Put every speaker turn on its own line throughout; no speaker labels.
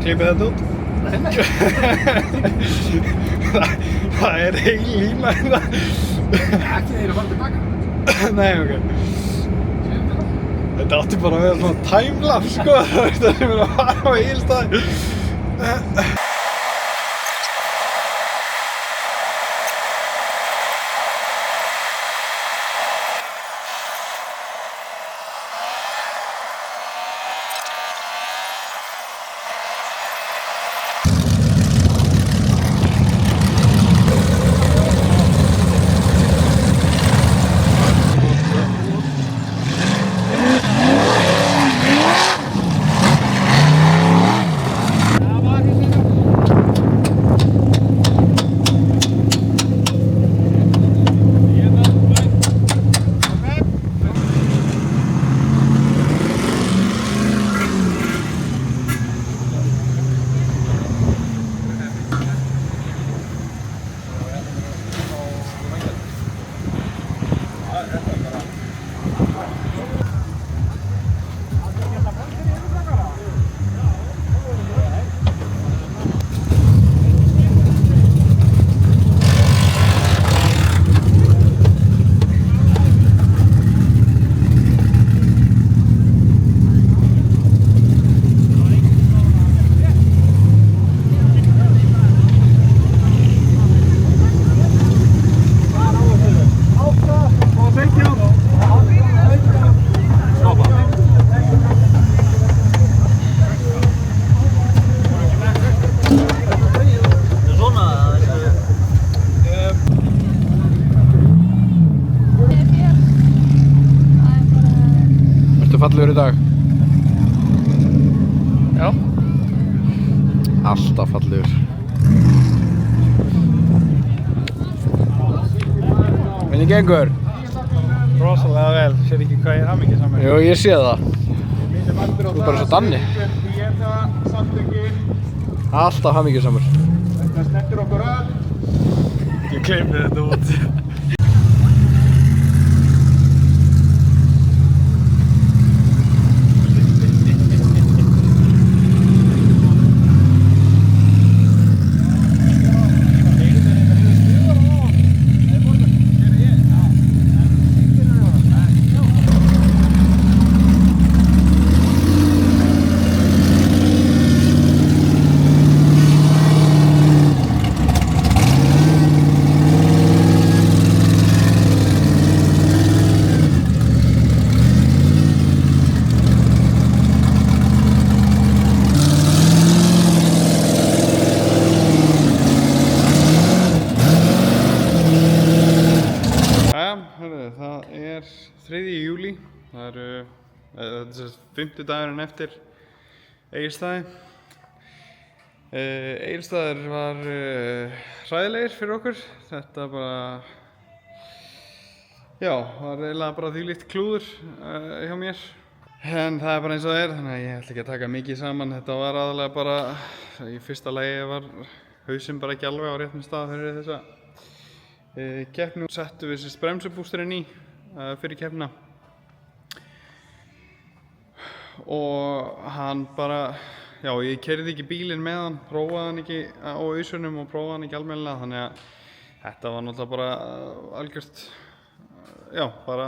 Klippið þetta út?
Nei, nei.
Það heil lína hérna.
Ekki þeir að fara tilbaka.
Nei, ok. Þetta átti bara að vera svona timelapse, sko. Það sem að fara á Egilsstaði. Fallegur í dag?
Já.
Alltaf fallegur. Hvernig gengur?
Rosalega vel. Sér ekki hvað ég er hamingjusamur.
Jú, ég sé það. Þú er bara svo Danni. Alltaf hamingjusamur.
Þetta snertir okkur öll.
Ég klippi þetta út. Það er 3. júlí, það er 5. dagurinn eftir Egilsstaði. Egilsstaðir var hræðilegir fyrir okkur. Þetta bara, já, var eiginlega bara þvílíkt klúður hjá mér. En það er bara eins og það er, þannig að ég ætla ekki að taka mikið saman. Þetta var aðalega bara, í fyrsta lagi var hausinn bara ekki alveg á réttum stað fyrir þessa keppni. Settum við sérst bremsubústerinn í fyrir keppnina og hann bara, já, ég keyrði ekki bílinn með hann, prófaði hann ekki á ausunum og prófaði hann ekki almennilega, þannig að þetta var náttúrulega bara algjört, já, bara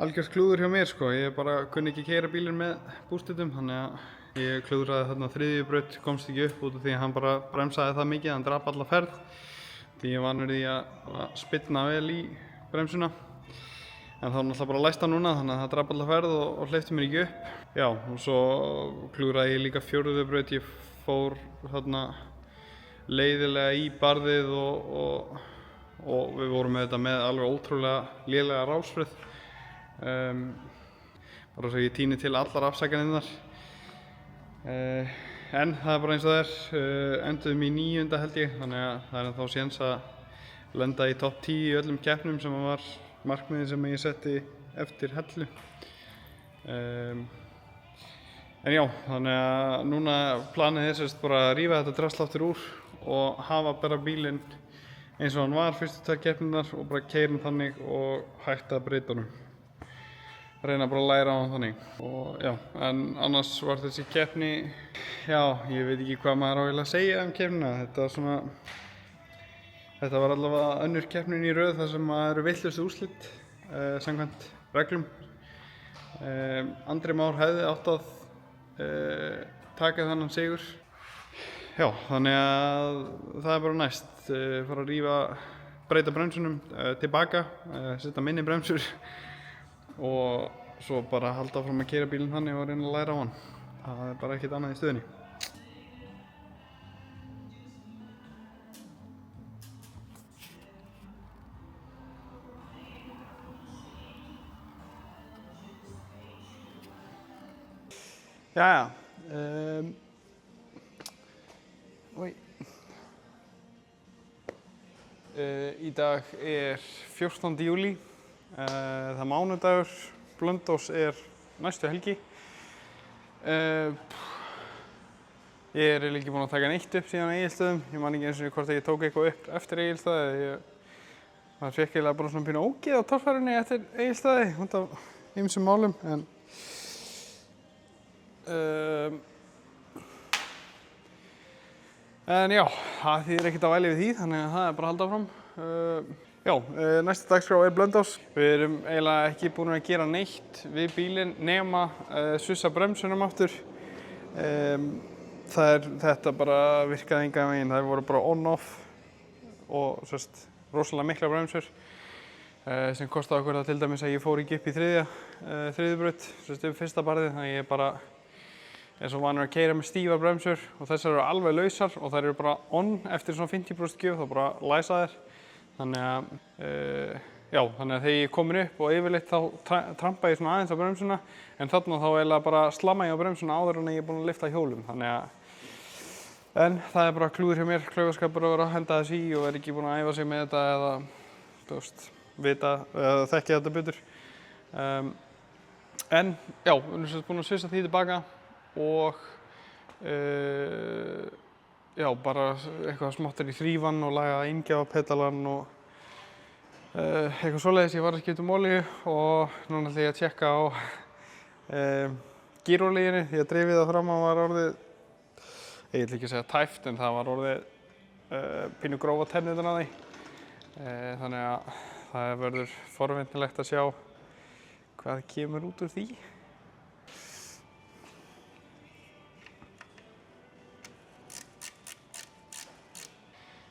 algjört klúður hjá mér, sko. Ég bara kunni ekki keyra bílinn með bústetum, þannig að ég klúðraði þarna 3. braut, komst ekki upp út af því að hann bara bremsaði það mikið, hann drap alla ferð. Því ég var vanur því að spyrna vel í bremsuna. En þá náttúrulega bara læst hann núna, þannig að það drap alla ferð og hleypti mér ekki upp. Já, og svo klúðraði ég líka 4. braut, ég fór þarna leiðilega í barðið og við vorum með þetta með alveg ótrúlega lélega rásröð. Bara svo ég tíni til allar afsakanirnar. En það er bara eins og það er, enduðum í 9. held ég, þannig að það er ennþá séns að lenda í topp 10 í öllum keppnum sem var markmiðið sem ég setti eftir Hellu. En já, þannig að núna planið er sérst bara að rífa þetta drasl aftur úr og hafa bara bílinn eins og hann var fyrstu 2 keppnirnar og bara keyra hann þannig og hætta að breyta honum. reyna bara að læra á hann þannig. Og já, en annars var þessi keppni, já, ég veit ekki hvað maður á eiginlega að segja keppnina. Þetta var allavega önnur keppnin í röð þar sem eru vitlaus úrslit samkvæmt reglum. Andri Már hefði átt að taka þennan sigur. Já, þannig að það bara næst. Fara að breyta bremsunum tilbaka, setja minni bremsur og svo bara halda áfram að keyra bílinn þannig og reyna að læra á hann. Það bara ekkert annað í stöðunni. Jæja, í dag 14. júlí, það mánudagur, Blönduós næstu helgi. Ég eiginlega ekki búinn að taka neitt upp síðan á Egilsstöðum. Ég man ekki einu sinni hvort ég tók eitthvað upp eftir Egilsstaði. Maður fékk eiginlega bara svona pínu ógeð á torfærunni eftir Egilsstaði út af ýmsum málum. En já, það þýðir ekkert að væli við því, þannig að það bara að halda áfram. Næsta dagskrá Blönduós. Við erum eiginlega ekki búin að gera neitt við bílinn nema sussa bremsunum aftur. Þetta bara virkaði engan veginn. Það voru bara on-off og rosalega mikla bremsur sem kostaði okkur það til dæmis að ég fór ekki upp í þriðju braut, upp fyrsta barðið. Þannig að ég bara svo vanur að keyra með stífar bremsur og þessar eru alveg lausar og þær eru bara on eftir svona 50% gjöf, þá bara læsa þær. Þannig að þegar ég er komin upp og yfirleitt þá trampa ég svona aðeins á bremsuna, en þarna þá eiginlega bara slamma ég á bremsuna áður en ég er búinn að lyfta hjólum. En það er bara klúður hjá mér, klaufaskapur að vera að henda þess í og vera ekki búinn að æfa sig með þetta eða, vita eða þekkja þetta betur. En já, við erum búin að svissa því tilbaka og bara eitthvað smáttur í þrífann og laga inngjáfapetalann og eitthvað svoleiðis. Ég var að skipta um olíu og núna ætla ég að tjekka á gírólíunni því að drifið að framan var orðið, ég ætla ekki að segja tæft, en það var orðið pínu grófa tennurnar á því. Þannig að það verður forvitnilegt að sjá hvað kemur út úr því.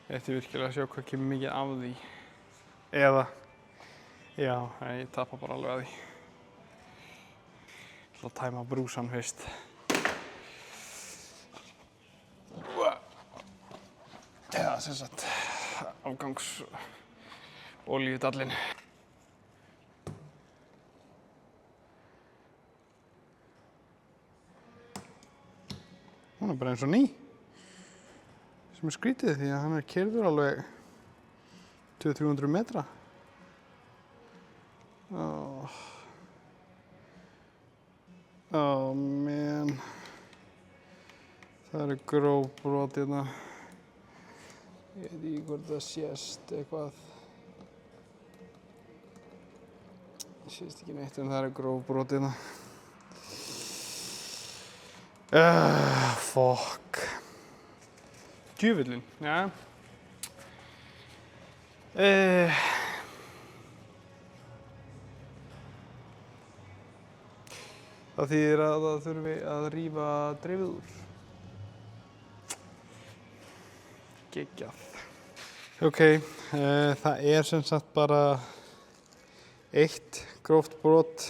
Ég ætti virkilega að sjá hvað kemur mikið af því. Eða, já, ég tapa bara alveg að því. Ég ætla að tæma brúsann fyrst. Já, sem sagt, afgangsolíudallinn. Hún bara eins og ný. Sem skrítið því að hann keyrður alveg 200-300 metra. Man. Það eru gróf brot hérna. Ég veit ekki hvort það sést eitthvað. Það sést ekki neitt en það eru gróf brot hérna. Fuck. Djöfullinn, já. Það þýðir að það þurfi að rífa drifið úr. Geggjað. Ok, það sem sagt bara eitt gróft brot,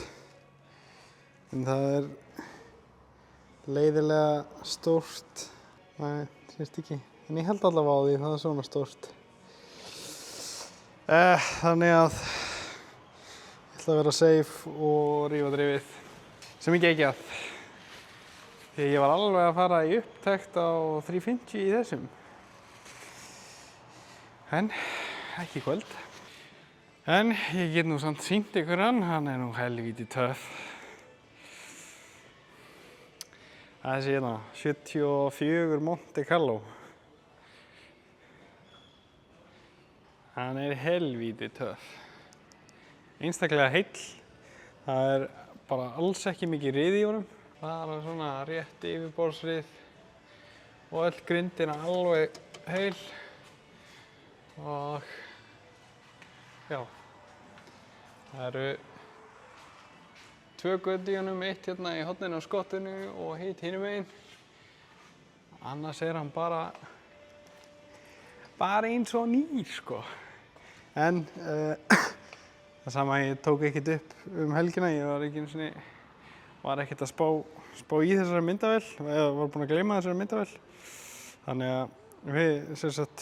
en það leiðilega stórt. Nei, sést ekki. En ég held allavega á því, það svona stórt. Þannig að ég ætla að vera safe og rífa drifið. Sem ég geggjað. Því ég var alveg að fara í upptekt á 350 í þessum. En ekki í kvöld. En ég get nú samt sýnt ykkur hann nú helvíti töff. Þessi hérna, 74 Monte Carlo. Hann helvíti töff. Einstaklega heill. Það bara alls ekki mikið rið í honum. Bara svona rétt yfirborðsrið og öll grindin alveg heil. Og já, það eru 2 göt í honum, eitt hérna í horninu á skottinu og hitt hinum megin. Annars hann bara eins og nýr, sko. En það sama, ég tók ekkert upp helgina, ég var ekkert að spá í þessari myndavél, eða var búinn að gleyma þessari myndavél. Þannig að við sem sagt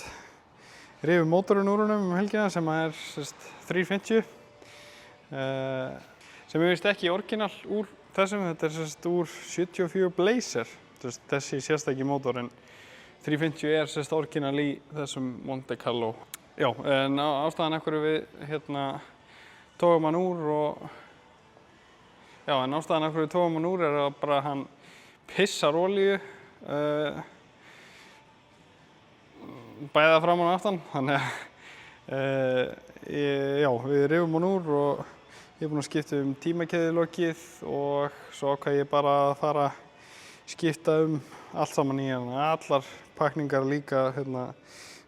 rifum mótorinn úr honum helgina sem er 350 sem er vist ekki orginal úr þessum, þetta er sem sagt úr 74 Blazer, þessi sérstaki mótor, en 350 er sem sagt orginal í þessum Monte Carlo. Já, en ástæðan af hverju við tókum hann úr er að bara hann pissar olíu bæða framan og aftan, þannig að já, við rifum hann úr og ég er búinn að skipta tímakeðjulokið og svo ákvað ég bara að fara að skipta allt saman í hann, allar pakningar líka,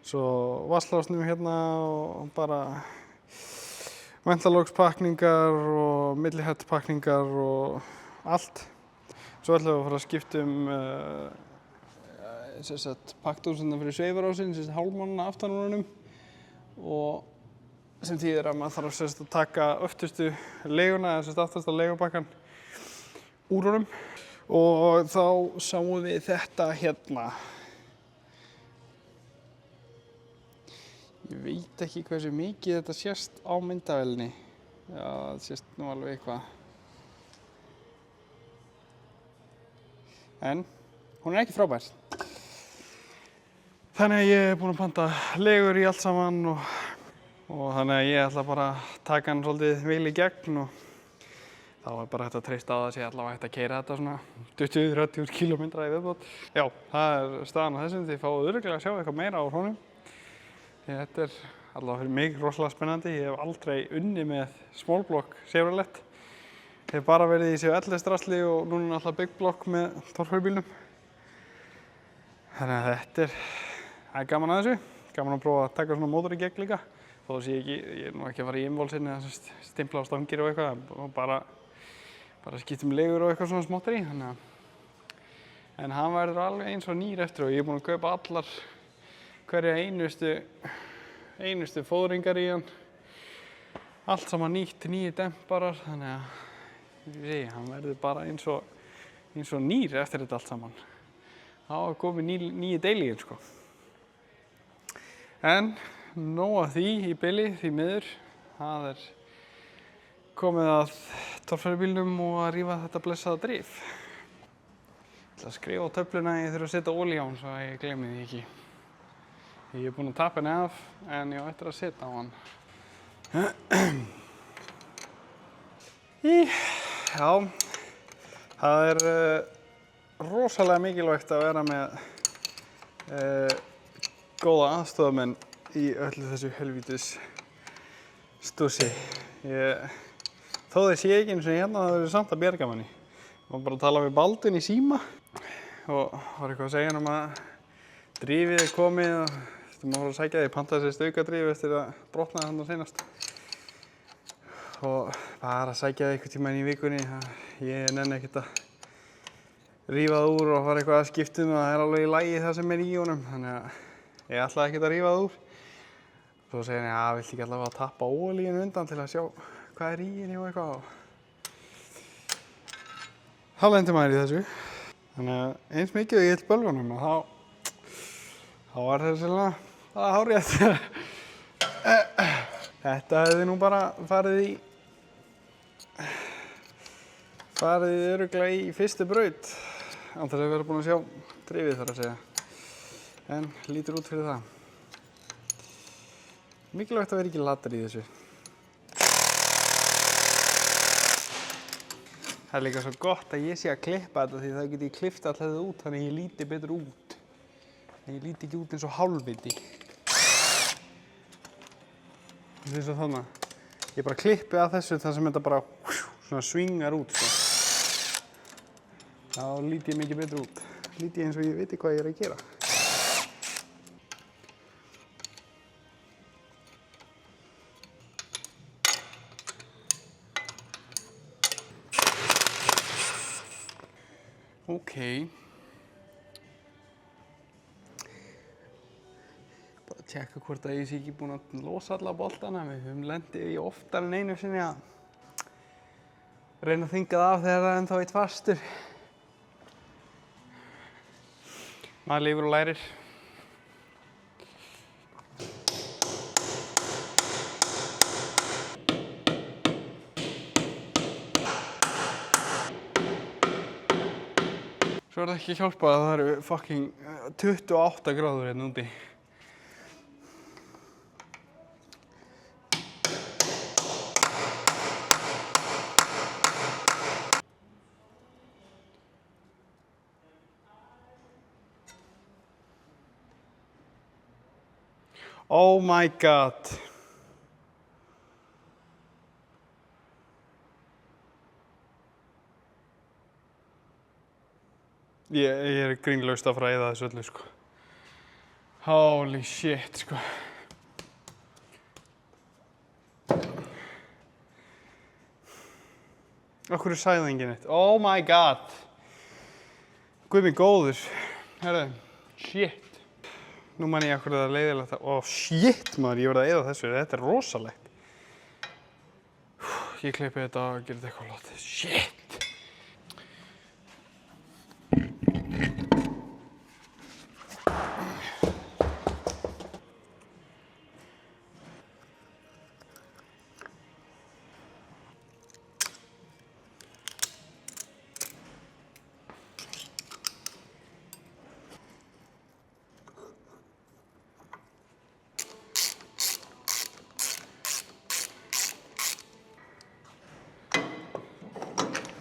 svo vatnslásnum og bara ventilokspakningar og millihettpakningar og allt. Svo ætlum við að fara að skipta pakkdósina fyrir sveifarásinn, hálfmánana aftan úr honum, og sem þýðir að maður þarf að taka öftustu leguna, eða aftasta legupakkan úr honum. Og þá sáum við þetta hérna. Ég veit ekki hversu mikið þetta sést á myndavélinni. Já, það sést nú alveg eitthvað. En hún er ekki frábær. Þannig að ég er búinn að panta legur í allt saman og þannig að ég ætla bara að taka hann svolítið vel í gegn og þá er bara hægt að treysta á það að sé allavega hægt að keyra þetta svona 20-30 km í viðbót. Já, það er staðan á þessum, þið fáið örugglega að sjá eitthvað meira á honum. Þetta er allavega fyrir mig rosalega spennandi. Ég hef aldrei unnið með small block Chevrolet. Ég hef bara verið í þessu LS-drasli og núna alltaf big block með torfærubílnum. Þannig að þetta er gaman að þessu. Gaman að prófa að taka svona mótor í gegn líka. Þó að ég er nú ekki að fara í involsinn eða stimpla á stangir og eitthvað, og bara skiptum legur og eitthvað svona smottar í. En hann verður alveg eins og nýr eftir og ég er búinn að kaupa hverja einustu fóðringar í hann. Allt saman nýtt, nýju demparar, þannig að hann verður bara eins og nýr eftir þetta allt saman. Þá er komið nýju deilíin, sko. En nóg af því í bili, því miður. Það er komið að torfærubílnum og að rífa þetta blessaða drif. Ég ætla að skrifa á töfluna að ég þurfa að setja olíu á hann svo að ég gleymi því ekki. Ég er búinn að taka henni af en ég á eftir að setja á hann. Já, það er rosalega mikilvægt að vera með góða aðstofamenn í öllu þessu helvítis stúsi. Þó þeir sé ekki eins og hérna, það verður samt að bjarga manni. Ég var bara að tala við Baldvin í síma og var eitthvað að segja hann að drifið er komið og maður fór að sækja því, pantaði sér staukadrif eftir að brotnaði hann á seinast. Og bara að sækja það einhvern tímann í vikunni, ég nenni ekkert að rífa það úr og fara eitthvað að skiptum og það er alveg í lagi það sem er í honum, þannig að ég ætlaði ekkert að rífa það úr. Svo segir hann, já, viltu ekki allavega að tappa olíinu undan til að sjá hvað er í henni og eitthvað. Þá lendir maður í þessu. Þannig að eins mikið og ég held bölvunum og þá var þessi hárrétt. Þetta hefði nú bara farið örugglega í fyrstu braut án þess að vera búinn að sjá drifið þar að segja. En lítur út fyrir það. Mikilvægt að vera ekki latur í þessu. Það er líka svo gott að ég sé að klippa þetta því þá get ég klippt allt þetta út þannig að ég líti betur út. Ég líti ekki út eins og hálfviti. Það er svo þannig. Ég bara klippi að þessu þar sem þetta bara svona svingar út, sko. Þá lít ég mikið betur út. Lít ég eins og ég veit hvað ég er að gera. Ókei. Bara að tjekka hvort að ég sé ekki búinn að losa alla boltana. Við höfum lendið í oftar en einu sinni að reyna að þynga það af þegar það er ennþá eitt fastur. Maður lifir og lærir. Svo er það ekki að hjálpa að það eru fucking 28 gráður hérna úti. Oh my god. Ég er grínlaust að fara að eyða þessu öllu, sko. Holy shit, sko. Af hverju sagði það enginn neitt? Oh my god. Guð minn góður. Herðu, shit. Nú man ég af hverju það er leiðilegt að... Oh shit, maður, ég verði að eyða þessu. Þetta er rosalegt. Ég klippi þetta og geri þetta eitthvað látið. Shit.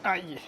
Æi.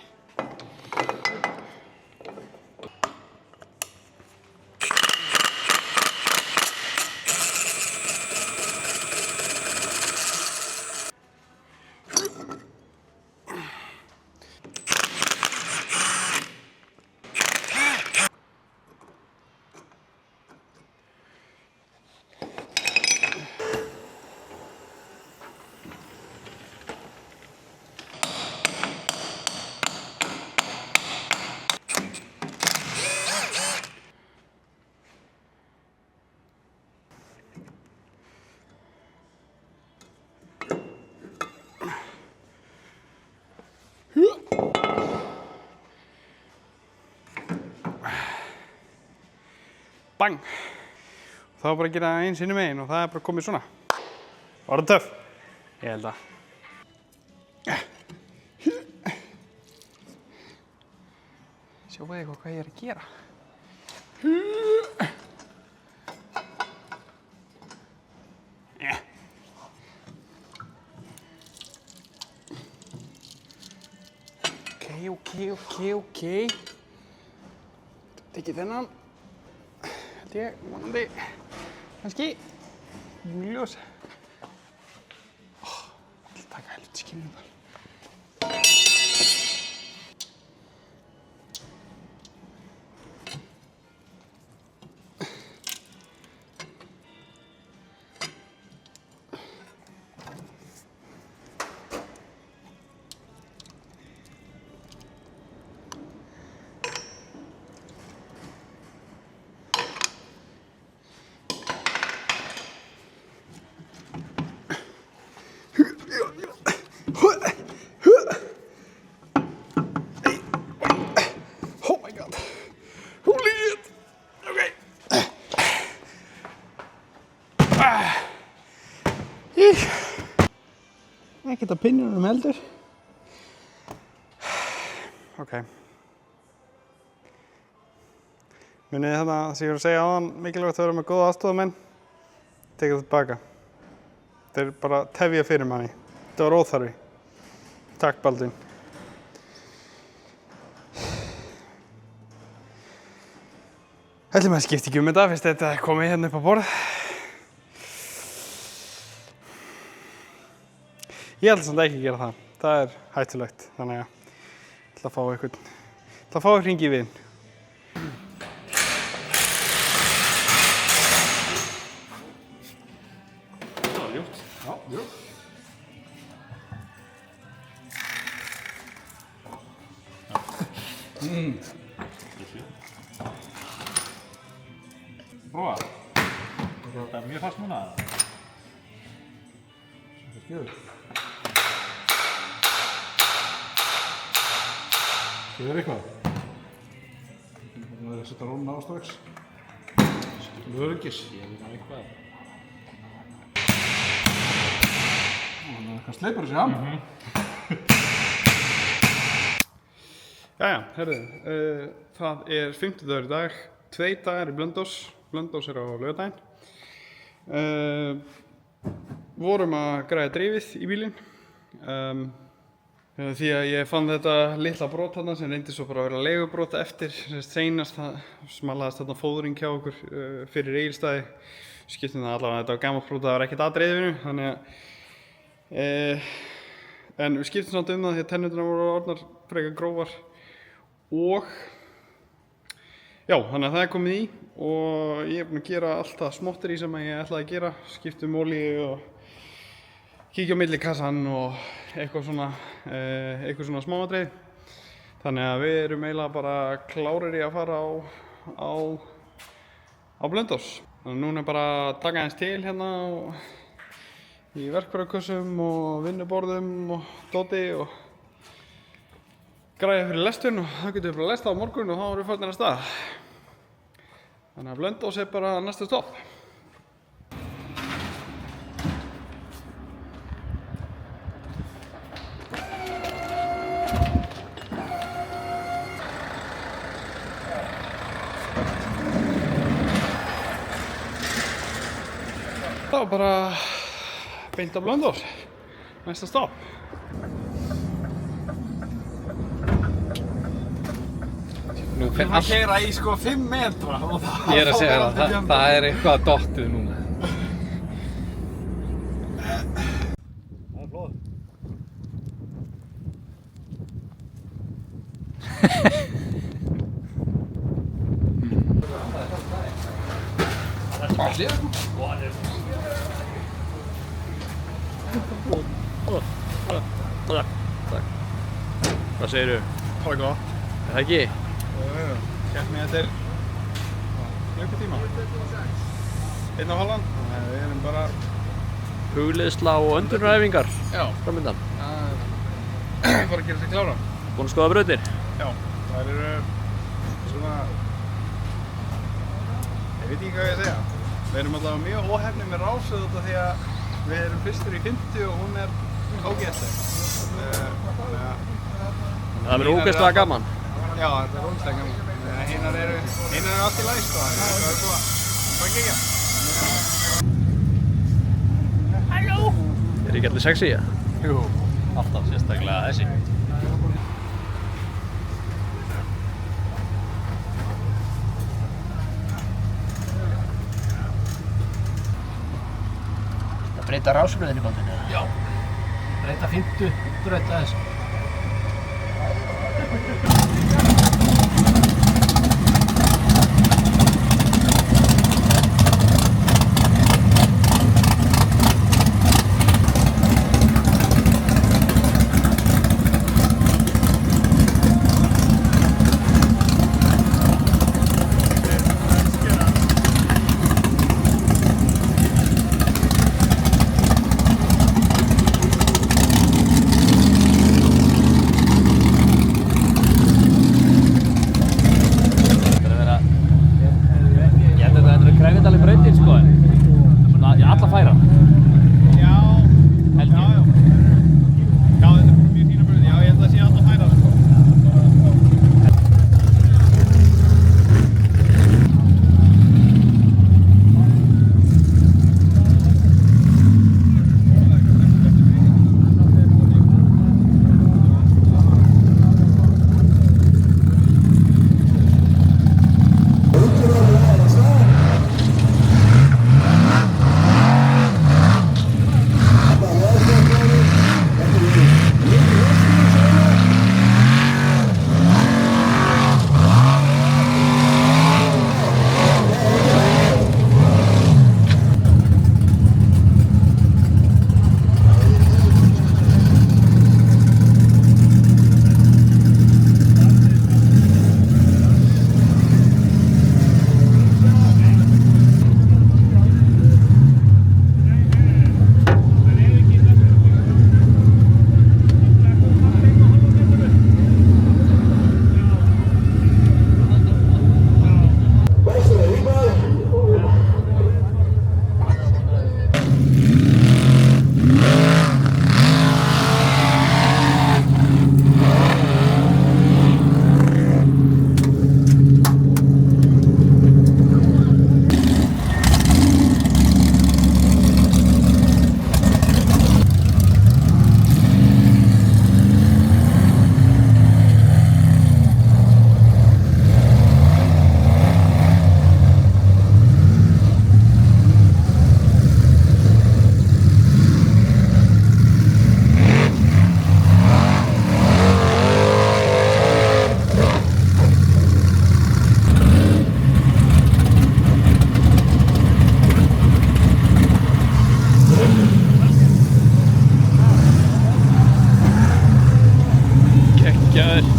Bang! Það var bara að gera það eins innum megin og það er bara komið svona. Var það töff? Ég held að. Sjáu þið hvað ég er að gera. Ok. Tekið þennan. Ég vonandi, kannski, ljós. Ég ætla að taka helviti skilnum þar. Ekkert að pinnunum heldur. Ok. Munið þarna sem ég var að segja áðan, mikilvægt að vera með góða aðstofamenn. Tekið það tilbaka. Þeir bara tefja fyrir manni. Þetta var óþarfi. Takk, Baldvin. Ætlum að skipta ekki þetta fyrst þetta er komið hérna upp á borð. Ég ætla samt ekki að gera það. það er hættulegt, þannig að ég ætla að fá að hringi við.
Það var ljúft. Já, ljúft. Prófa. Það er mjög fast núna. Það er skjöður. Skjöður eitthvað. Það er að setja rónuna á strax. Skjöður öryggis. Ég veit eitthvað. Það er eitthvað sleipur þessi hann.
Jæja, herðu, það er 50 dagur í dag, 2 dagar í Blönduós. Blönduós er á laugardaginn. Vorum að græja drifið í bílinn. Því að ég fann þetta litla brot þarna sem reyndi svo bara að vera leigubrot eftir. Seinast það smalaðist þarna fóðring hjá okkur fyrir Egilsstaði. Skiptum það allavega, þetta var gamalt brot, það var ekkert að dreifinu. Þannig að, en við skiptum samt það því að tennurnar voru orðnar frekar grófar. Og já, þannig að það er komið í og ég er búinn að gera allt það smotterí sem ég ætlaði að gera. Skipta olíu og kíkja á milli kassan og eitthvað svona smáatriði. Þannig að við erum eiginlega bara klárir í að fara á Blönduós. Þannig að núna er bara að taka eins til hérna í verkfærakössum og vinnuborðum og dóti og græja fyrir lesturinn og það getur við bara að lesta á morgun og þá erum við farnir af stað. Þannig að Blönduós er bara næsta stopp. Það var bara beint á Blönduós, næsta stopp.
Við erum að keyra í sko 5 metra og það
Ég er að segja það er eitthvað dottið núna.
Það er flóð.
Hvað segirðu?
Það er gott.
Er það ekki?
Keppni þetta er klukkutíma. 1,5. Við erum bara
Hugleiðsla og öndunaræfingar framöndan.
Bara að gera sig klára.
Búin að skoða brautir?
Já, það eru svona, ég veit ekki hvað ég að segja. Við erum alltaf mjög óheppnir með rásið þetta því að við erum fyrstur í 50 og hún er ágætleg.
Það verður ógeðslega gaman.
Já, þetta er ógeðslega gaman. Hinar eru allt í lagi sko, þannig að það er bara gegja.
Halló! Er ekki allir sexy, ja?
Jú, alltaf sérstaklega þessi.
Það breyta rásröðinni í bandinu?
Já. Breyta 50, breyta þessu.
Geggjaður.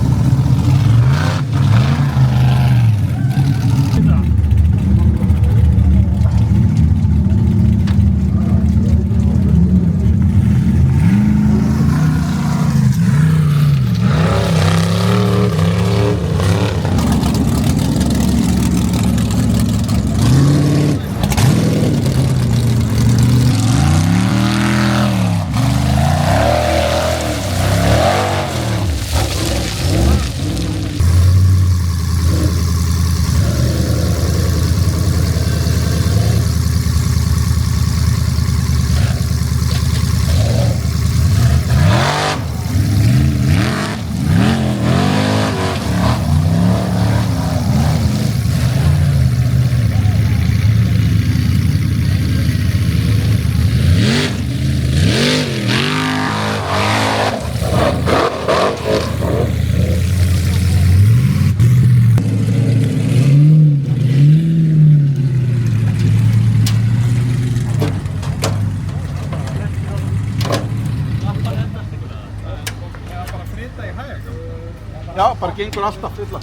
Já, bara gengur alltaf fylla.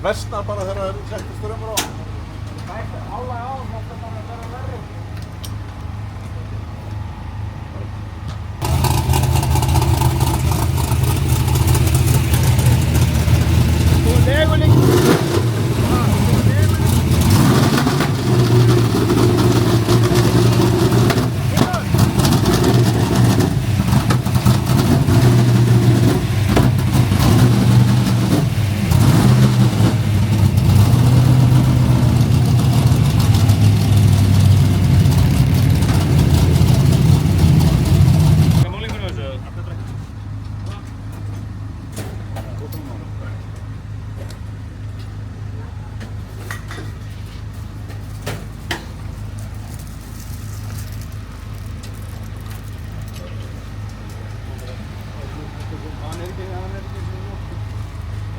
Vestnar bara þegar það er settur strömmur á.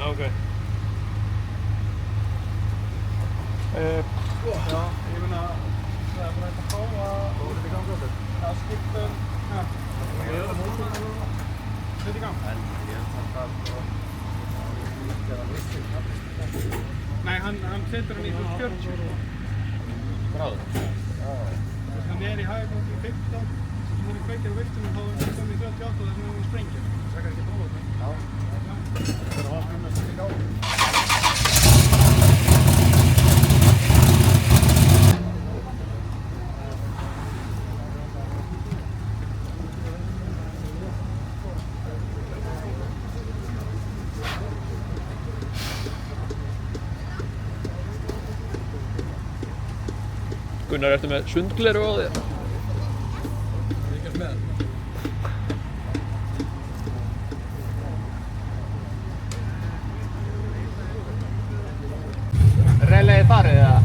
Ok.
Já, ég meina, það er bara hægt að fá að skipta hlut í gang. Nei, hann setur hann í 40.
Gráður?
Hann er í hægabóti í 15, sem hann kveikir á viltunum, þá er hann komið í 38 og þess vegna er hann sprengja. Það sakar ekki bróða það. Já. Það er allt með að styrja gáði.
Gunnar, ertu með sundgleru á þér?
Líkast með hann.
Reilið farið eða?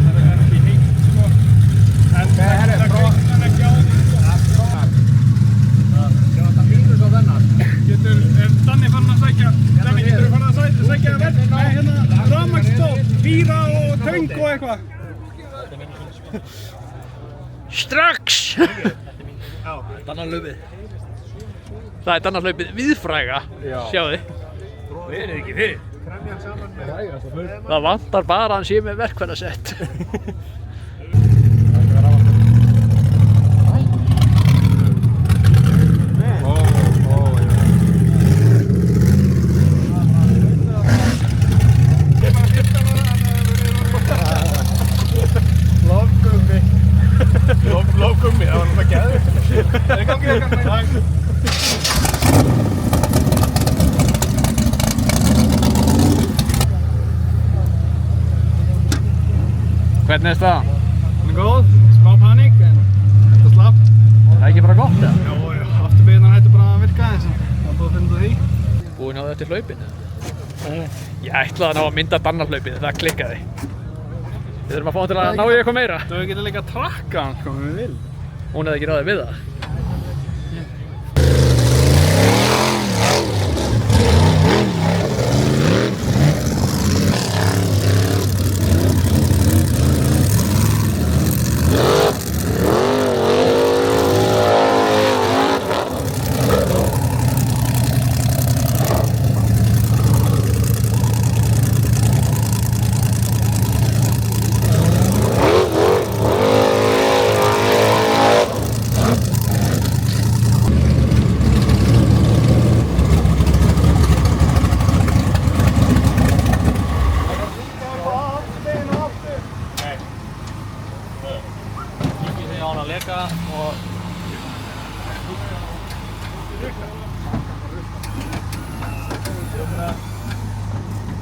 Það er ekki heitt, sko. En það kveikir ekki á því, sko.
Það mínus á þennan.
Er Danni farin að sækja? Danni, getur þú farin að sækja rafmagnsstól, víra og töng og eitthvað?
Strax! Dannarhlaupið. Það er Dannarhlaupið viðfræga, sjáðu.
Verið ekki þið.
Það vantar bara að hann sé með verkfærasett.
Lofgummi, það var náttúrulega geðvikt. Það er gangið.
Hvernig er staðan?
Hún er góð, smá paník en þetta slapp.
Það er ekki bara gott eða?
Já, afturbyggðan hættu bara að virka eins og það er búið að finna út af því.
Búinn á þetta eftir hlaupinu? Ég ætlaði að ná að mynda Dannarhlaupið, það klikkaði. Við þurfum að fá hann til að ná í eitthvað meira.
Þú getur líka að trakka hann, sko, við vil.
Hún hefði ekki ráðið við það.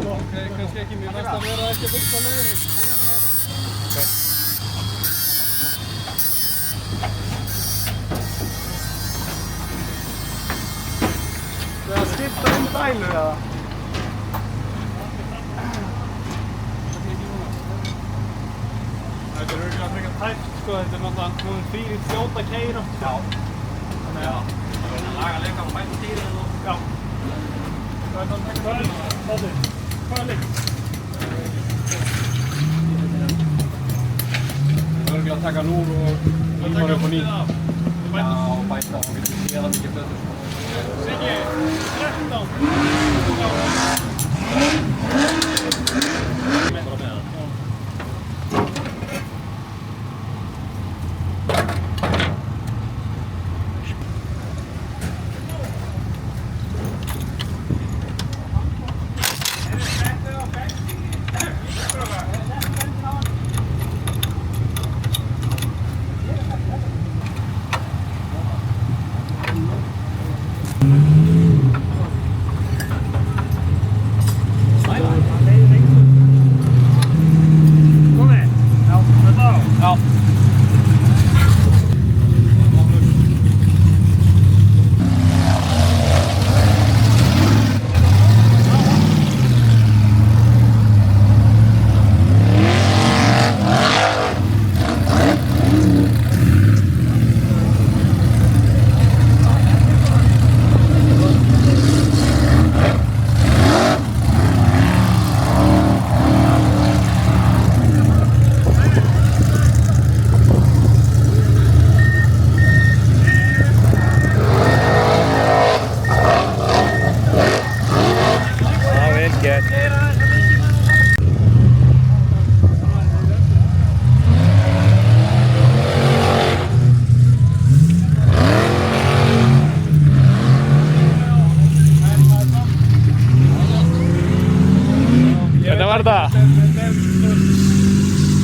Ok, kannski ekki, mér fannst að vera ekki að byrja leiðin. Það er að skipta dælu eða? Þetta er örgulega frekar tæpt sko, þetta er náttúrulega núna 4 fljóta keyra. Já. Þannig að það er að laga leika og bæta stýrið og... Já. Hvað er það að taka það? Hvað er leikt? Það er örgulega að taka núr og líma upp og nýtt. Já, bæta og við getum séð það mikið betur. Siggi, 13!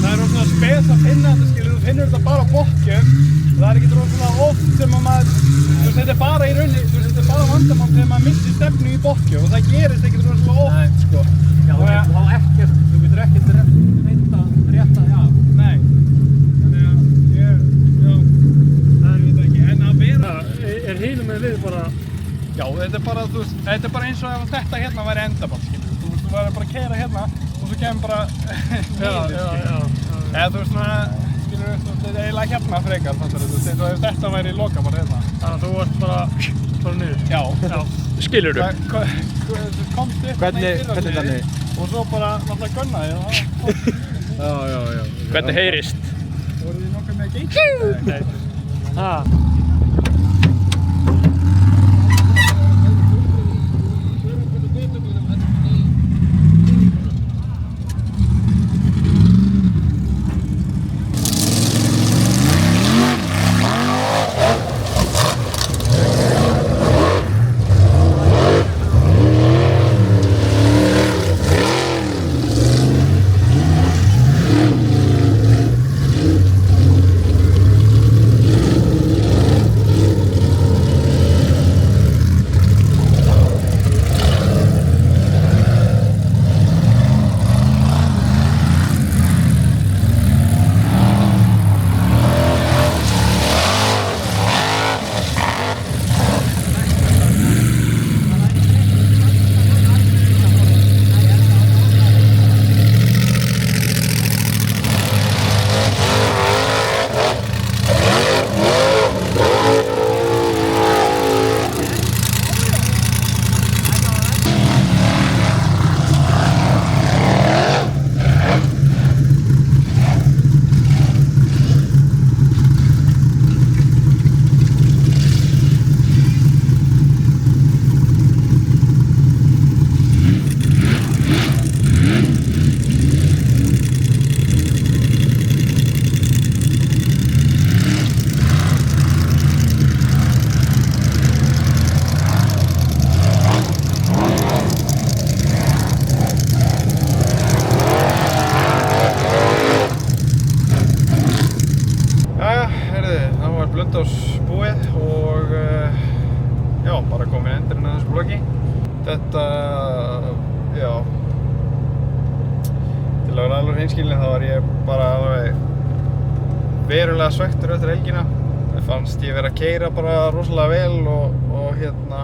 Það er rosalega spes að finna þetta, skilur, þú finnur þetta bara á bokkjum og það er ekki rosalega oft sem að maður, þetta er bara í rauninni, þetta er bara vandamál þegar maður missir stefnu í bokkju og það gerist ekkert rosalega oft, sko.
Já, þú getur ekkert reynda rétta af.
Nei, þannig að það veit ekki, en að vera...
Er hinum með við bara...
Já, þetta er bara, þú veist, þetta er bara eins og ef þetta hérna væri endaball, skilur, þú verður bara að keyra hérna og svo kemur bara niður, eða þú veist svona, skilur, þetta er eiginlega hérna frekar, þú veist, ef þetta væri loka bara hérna.
Þannig að þú ert bara niður?
Já.
Skilur þú?
Þú komst upp
Hvernig þannig?
og svo bara náttúrulega gunnaði það.
Já.
Hvernig heyrist?
Voruð þið nokkuð með geit?
Ha?
komin endurinn að þessu vloggi. Þetta, já, til að vera alveg hreinskilinn þá var ég bara alveg verulega svekktur eftir helgina. Mér fannst ég vera að keyra bara rosalega vel og hérna,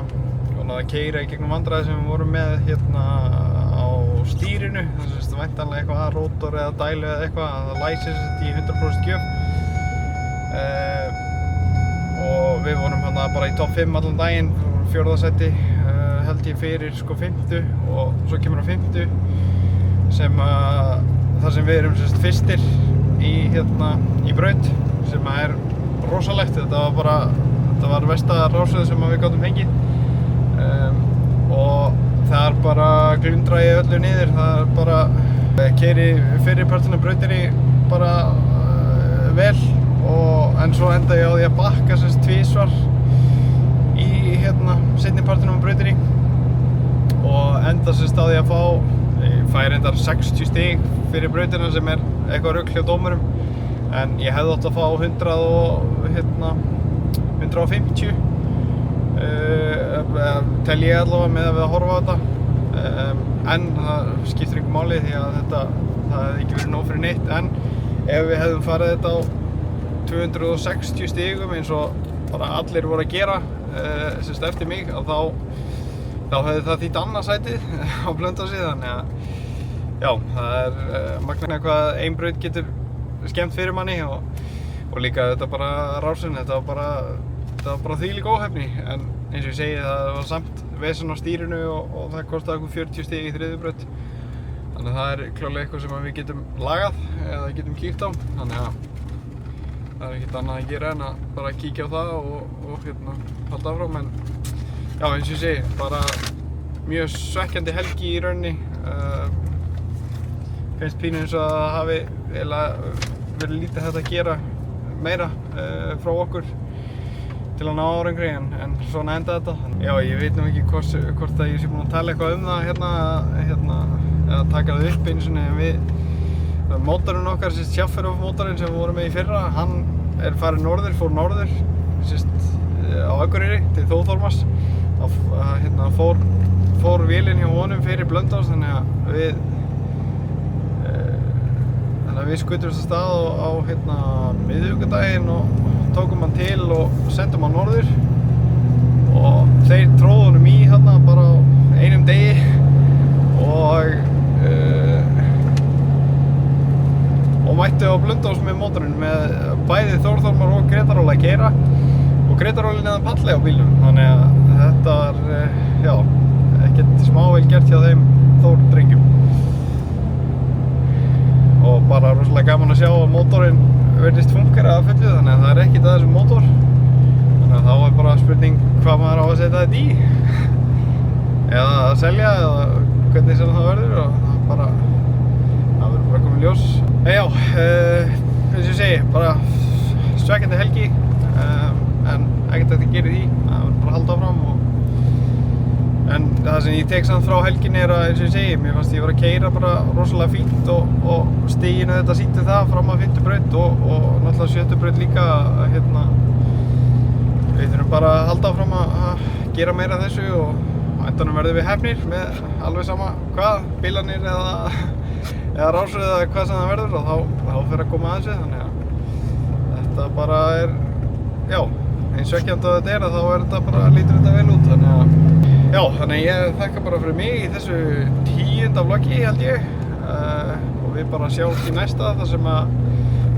að keyra í gegnum vandræði sem við vorum með hérna á stýrinu. Það er væntanlega eitthvað rótor eða dælu eða eitthvað, að það læsir í 100% gjöf. Og við vorum hérna bara í topp 5 allan daginn, 4. sæti held ég fyrir sko 5. og svo kemur á 5. sem þar sem við erum fyrstir í braut, sem er rosalegt. Þetta var versta rásröð sem við gátum fengið. Og það bara glundra ég öllu niður. Það bara keyri fyrri partin af brautinni bara vel, en svo enda ég á því að bakka tvisvar í seinni partinum af brautinni og enda á því að ég fæ reyndar 60 stig fyrir brautina sem er eitthvað rugl hjá dómurum, en ég hefði átt að fá 150 tel ég allavega með að horfa á þetta, en það skiptir engu máli því að það hefði ekki verið nóg fyrir neitt. En ef við hefðum farið þetta á 260 stigum eins og bara allir voru að gera eftir mig, þá hefði það þýtt annað sætið á Blönduósi. Þannig að já, það magnað hvað ein braut getur skemmt fyrir manni og líka þetta bara rásin, þetta var bara þvílík óheppni, en eins og ég segi, það var samt vesen á stýrinu og það kostaði okkur 40 stig í 3. braut. Þannig að það er klárlega eitthvað sem við getum lagað eða getum kíkt á. Þannig að það er ekkert annað að gera en að bara kíkja á það og halda áfram. En já, eins og ég segi, bara mjög svekkjandi helgi í rauninni. Finnst pínu eins og að það hafi verið lítið hægt að gera meira frá okkur til að ná árangri, en svona enda þetta. Já, ég veit nú ekki hvort að ég sé búinn að tala eitthvað það eða taka það upp einu sinni, en mótorinn okkar, Schaffhoff mótorinn sem við vorum með í fyrra, hann er farið norður, fór norður á Akureyri til Þóðhólmars. Fór vélinn hjá honum fyrir Blönduós, þannig að við skutumst af stað á miðvikudaginn og tókum hann til og sendum hann norður, og þeir tróðu honum í bara á einum degi og mættu á Blönduós með mótorinn með bæði Þórðhólmar og Gretaróla að keyra og Gretarólinn eða palli á bílnum. Þannig að þetta var, já, ekkert smável gert hjá þeim Þór-drengjum. Og bara rosalega gaman að sjá að mótorinn virðist fúnkera að fullu, þannig að það er ekkert að þessum mótor. Þannig að þá er bara spurning hvað maður á að setja þetta í eða að selja, eða hvernig sem það verður, og það verður bara komið ljós. En já, eins og ég segi, bara svekkjandi helgi, en ekkert hægt að gera í því, það verður bara að halda áfram. En það sem ég tek samt frá helginni er að, eins og ég segi, mér fannst ég vera að keyra bara rosalega fínt og stiginu þetta sýndi það fram að 5. braut og náttúrulega 7. braut líka. Við þurfum bara að halda áfram að gera meira af þessu, og á endanum verðum við heppnir með alveg sama hvað, bílanir eða rásröð eða hvað sem það verður, og þá fer að koma að þessu. Þannig að þetta bara er, já, eins svekkjandi að þetta er, þá þetta bara, lítur þetta vel út. Þannig að ég þakka bara fyrir mig í þessu 10. vloggi, held ég, og við bara sjáumst í næsta, þar sem að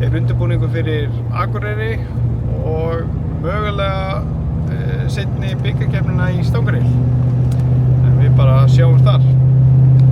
er undirbúningur fyrir Akureyri og mögulega seinni bikarkeppnina í Stangarhyl. En við bara sjáumst þar.